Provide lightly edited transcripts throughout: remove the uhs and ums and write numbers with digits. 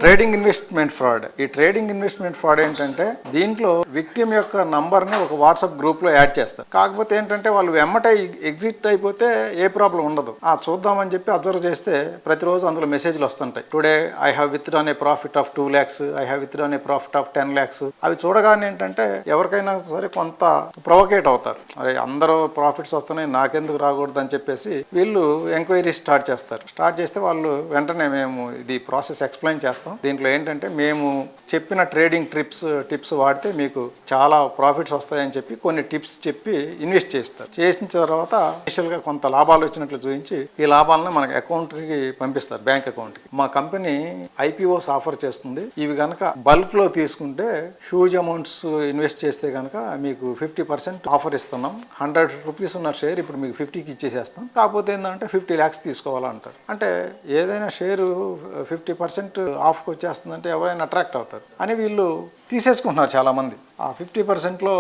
Trading investment fraud. ఈ trading investment fraud ఏంటంటే దీంట్లో విక్టిమ్ యొక్క నంబర్ని ఒక వాట్సాప్ గ్రూప్లో యాడ్ చేస్తారు. కాకపోతే ఏంటంటే వాళ్ళు వెమ్మటే ఎగ్జిట్ అయిపోతే ఏ ప్రాబ్లం ఉండదు. చూద్దామని చెప్పి అబ్జర్వ్ చేస్తే ప్రతిరోజు అందులో మెసేజ్లు వస్తుంటాయి. Today I have withdrawn A profit of 2 lakhs, I have withdrawn A profit of 10 lakhs. అవి చూడగానే ఏంటంటే ఎవరికైనా సరే కొంత ప్రొవోకేట్ అవుతారు. అరే అందరూ ప్రాఫిట్స్ వస్తున్నాయి, నాకెందుకు రాకూడదు అని చెప్పేసి వీళ్ళు ఎంక్వైరీ స్టార్ట్ చేస్తారు. స్టార్ట్ చేస్తే వాళ్ళు వెంటనే మేము ఇది ప్రాసెస్ ఎక్స్ప్లెయిన్ చేస్తాం. దీంట్లో ఏంటంటే మేము చెప్పిన ట్రేడింగ్ టిప్స్ వాడితే మీకు చాలా ప్రాఫిట్స్ వస్తాయని చెప్పి కొన్ని టిప్స్ చెప్పి ఇన్వెస్ట్ చేస్తారు. చేసిన తర్వాత ఇనిషియల్గా కొంత లాభాలు వచ్చినట్లు చూపించి ఈ లాభాలను మనకి అకౌంట్కి పంపిస్తారు, బ్యాంక్ అకౌంట్కి. మా కంపెనీ ఐపీఓస్ ఆఫర్ చేస్తుంది. ఇవి కనుక బల్క్లో తీసుకుంటే హ్యూజ్ అమౌంట్స్ ఇన్వెస్ట్ చేస్తే కనుక మీకు 50% ఆఫర్ ఇస్తున్నాం. 100 రూపీస్ ఉన్న షేర్ ఇప్పుడు మీకు 50కి ఇచ్చేసేస్తాం. కాకపోతే ఏంటంటే 50 lakhs తీసుకోవాలంటారు. అంటే ఏదైనా షేరు 50% ఆఫ్కి వచ్చేస్తుందంటే ఎవరైనా అట్రాక్ట్ అవుతారు అని వీళ్ళు తీసేసుకుంటున్నారు చాలామంది. ఆ 50%లో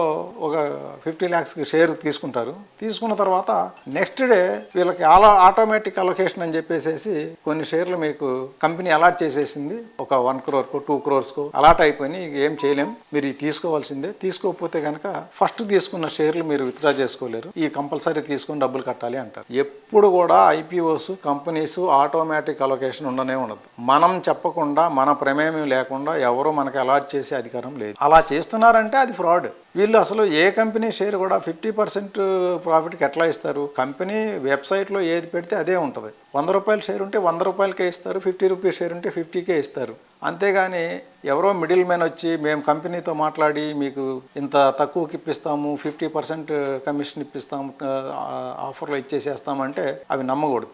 ఒక 50 lakhsకి షేర్ తీసుకుంటారు. తీసుకున్న తర్వాత నెక్స్ట్ డే వీళ్ళకి ఆటోమేటిక్ అలొకేషన్ అని చెప్పేసి కొన్ని షేర్లు మీకు కంపెనీ అలాట్ చేసేసింది. ఒక 1 crore 2 crores అలాట్ అయిపోయి ఏం చేయలేం, మీరు తీసుకోవాల్సిందే. తీసుకోకపోతే కనుక ఫస్ట్ తీసుకున్న షేర్లు మీరు విత్డ్రా చేసుకోలేరు, ఈ కంపల్సరీ తీసుకుని డబ్బులు కట్టాలి అంటారు. ఎప్పుడు కూడా ఐపీఓస్ కంపెనీస్ ఆటోమేటిక్ అలొకేషన్ ఉండనే ఉండదు. మనం చెప్పకుండా మన ప్రమేయం లేకుండా ఎవరు మనకి అలాట్ చేసే అధికారం లేదు. అలా చేస్తున్నారంటే అది ఫ్రాడ్. వీళ్ళు అసలు ఏ కంపెనీ షేర్ కూడా 50% ప్రాఫిట్కి ఎట్లా ఇస్తారు? కంపెనీ వెబ్సైట్లో ఏది పెడితే అదే ఉంటుంది. 100 రూపాయల షేర్ ఉంటే 100 రూపాయలకే ఇస్తారు, 50 రూపీస్ షేర్ ఉంటే 50కే ఇస్తారు. అంతేగాని ఎవరో మిడిల్ మ్యాన్ వచ్చి మేము కంపెనీతో మాట్లాడి మీకు ఇంత తక్కువకి ఇప్పిస్తాము, 50% కమిషన్ ఇప్పిస్తాము, ఆఫర్లో ఇచ్చేసేస్తామంటే అవి నమ్మకూడదు.